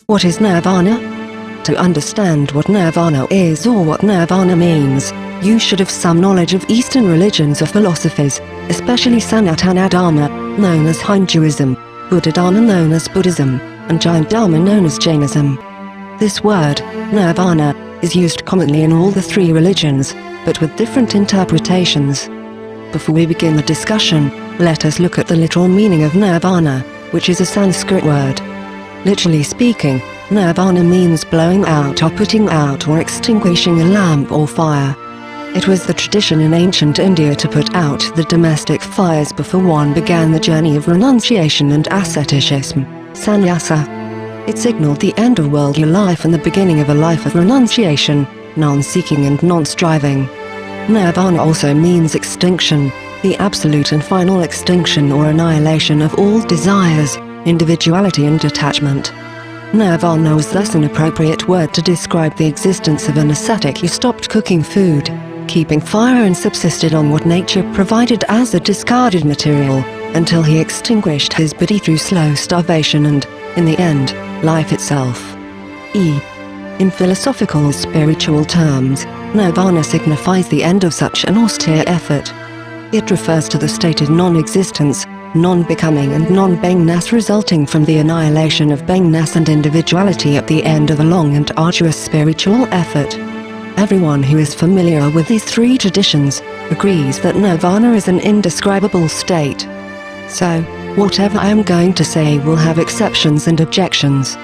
What is Nirvana? To understand what Nirvana is or what Nirvana means, you should have some knowledge of Eastern religions or philosophies, especially Sanatana Dharma, known as Hinduism, Buddha Dharma known as Buddhism, and Jain Dharma known as Jainism. This word, Nirvana, is used commonly in all the three religions, but with different interpretations. Before we begin the discussion, let us look at the literal meaning of Nirvana, which is a Sanskrit word. Literally speaking, Nirvana means blowing out or putting out or extinguishing a lamp or fire. It was the tradition in ancient India to put out the domestic fires before one began the journey of renunciation and asceticism, sannyasa. It signaled the end of worldly life and the beginning of a life of renunciation, non-seeking and non-striving. Nirvana also means extinction, the absolute and final extinction or annihilation of all desires, individuality and detachment. Nirvana was thus an appropriate word to describe the existence of an ascetic who stopped cooking food, keeping fire and subsisted on what nature provided as a discarded material, until he extinguished his body through slow starvation and, in the end, life itself. In philosophical spiritual terms, Nirvana signifies the end of such an austere effort. It refers to the stated non-existence, non-becoming and non-beingness resulting from the annihilation of beingness and individuality at the end of a long and arduous spiritual effort. Everyone who is familiar with these three traditions agrees that Nirvana is an indescribable state. So, whatever I am going to say will have exceptions and objections.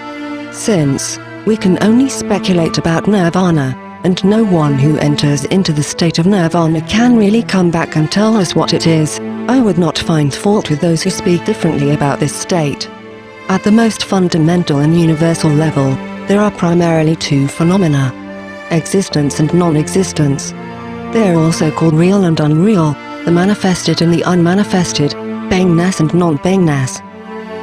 Since we can only speculate about Nirvana, and no one who enters into the state of Nirvana can really come back and tell us what it is, I would not find fault with those who speak differently about this state. At the most fundamental and universal level, there are primarily two phenomena: existence and non-existence. They are also called real and unreal, the manifested and the unmanifested, beingness and non-beingness.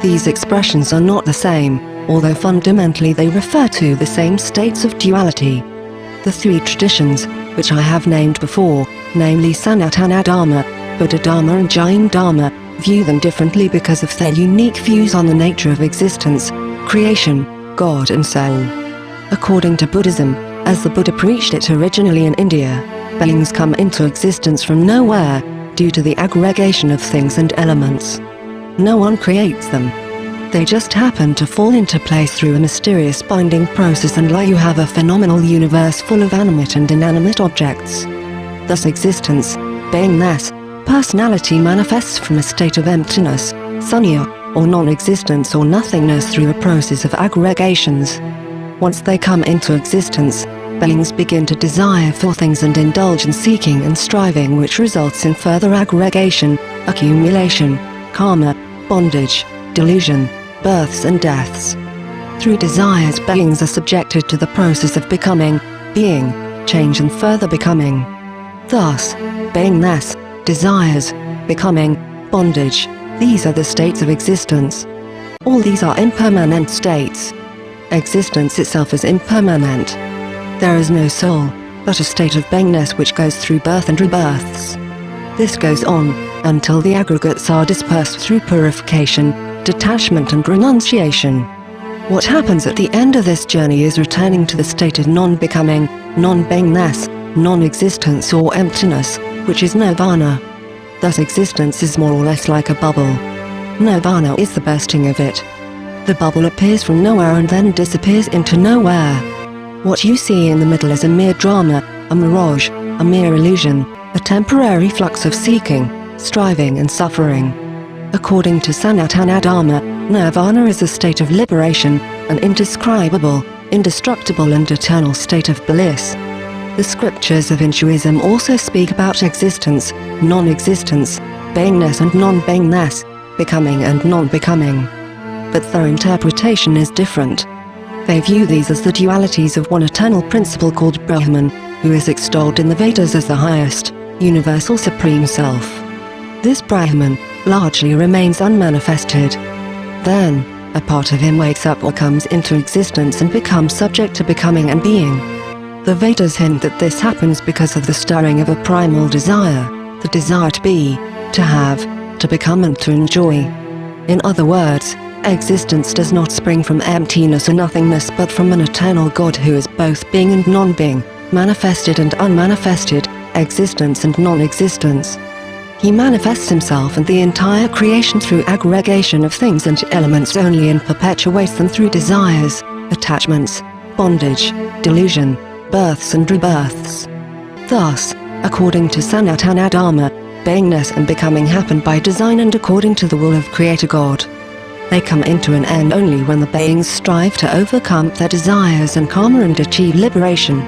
These expressions are not the same, although fundamentally they refer to the same states of duality. The three traditions, which I have named before, namely Sanatana Dharma, Buddha Dharma and Jain Dharma, view them differently because of their unique views on the nature of existence, creation, God and soul. According to Buddhism, as the Buddha preached it originally in India, beings come into existence from nowhere, due to the aggregation of things and elements. No one creates them. They just happen to fall into place through a mysterious binding process, and you have a phenomenal universe full of animate and inanimate objects. Thus existence, beingness, personality manifests from a state of emptiness, sunya, or non-existence or nothingness through a process of aggregations. Once they come into existence, beings begin to desire for things and indulge in seeking and striving, which results in further aggregation, accumulation, karma, bondage, delusion, births and deaths. Through desires, beings are subjected to the process of becoming, being, change and further becoming. Thus, beingness, desires, becoming, bondage, these are the states of existence. All these are impermanent states. Existence itself is impermanent. There is no soul, but a state of beingness which goes through birth and rebirths. This goes on, until the aggregates are dispersed through purification, detachment and renunciation. What happens at the end of this journey is returning to the state of non-becoming, non-beingness, non-existence or emptiness, which is Nirvana. Thus existence is more or less like a bubble. Nirvana is the bursting of it. The bubble appears from nowhere and then disappears into nowhere. What you see in the middle is a mere drama, a mirage, a mere illusion, a temporary flux of seeking, striving and suffering. According to Sanatana Dharma, Nirvana is a state of liberation, an indescribable, indestructible and eternal state of bliss. The scriptures of Hinduism also speak about existence, non-existence, beingness and non-beingness, becoming and non-becoming. But their interpretation is different. They view these as the dualities of one eternal principle called Brahman, who is extolled in the Vedas as the highest, universal supreme self. This Brahman largely remains unmanifested. Then, a part of him wakes up or comes into existence and becomes subject to becoming and being. The Vedas hint that this happens because of the stirring of a primal desire, the desire to be, to have, to become and to enjoy. In other words, Existence does not spring from emptiness or nothingness but from an eternal God who is both being and non-being, manifested and unmanifested, existence and non-existence. He manifests himself and the entire creation through aggregation of things and elements only and perpetuates them through desires, attachments, bondage, delusion, births and rebirths. Thus, according to Sanatana Dharma, beingness and becoming happen by design and according to the will of Creator God. They come into an end only when the beings strive to overcome their desires and karma and achieve liberation.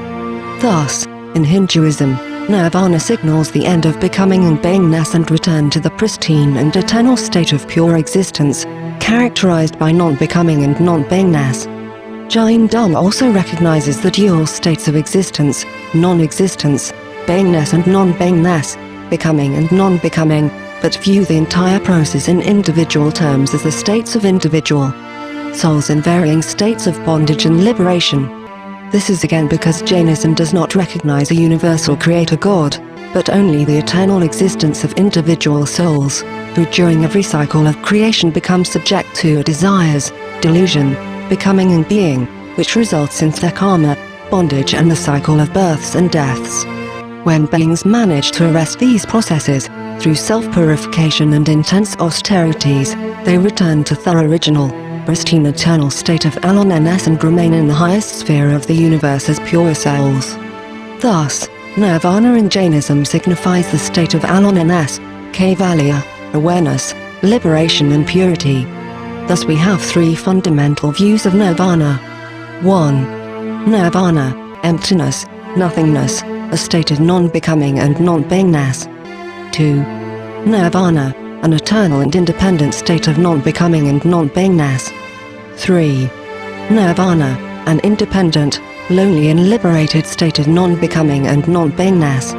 Thus, in Hinduism, Nirvana signals the end of becoming and beingness and return to the pristine and eternal state of pure existence, characterized by non-becoming and non-beingness. Jain Dharma also recognizes the dual states of existence, non-existence, beingness and non-beingness, becoming and non-becoming, but view the entire process in individual terms as the states of individual souls in varying states of bondage and liberation. This is again because Jainism does not recognize a universal creator God, but only the eternal existence of individual souls, who during every cycle of creation become subject to desires, delusion, becoming and being, which results in their karma, bondage and the cycle of births and deaths. When beings manage to arrest these processes, through self-purification and intense austerities, they return to their original, pristine eternal state of aloneness and remain in the highest sphere of the universe as pure souls. Thus, Nirvana in Jainism signifies the state of aloneness, kaivalya, awareness, liberation and purity. Thus we have three fundamental views of Nirvana. 1. Nirvana, emptiness, nothingness, a state of non-becoming and non-beingness. 2. Nirvana, an eternal and independent state of non-becoming and non-beingness. 3. Nirvana, an independent, lonely and liberated state of non-becoming and non-beingness.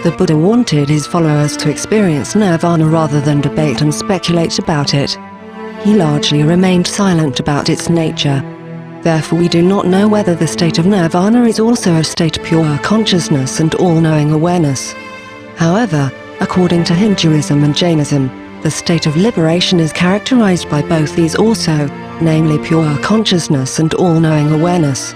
The Buddha wanted his followers to experience Nirvana rather than debate and speculate about it. He largely remained silent about its nature. Therefore we do not know whether the state of Nirvana is also a state of pure consciousness and all-knowing awareness. However, according to Hinduism and Jainism, the state of liberation is characterized by both these also, namely pure consciousness and all-knowing awareness.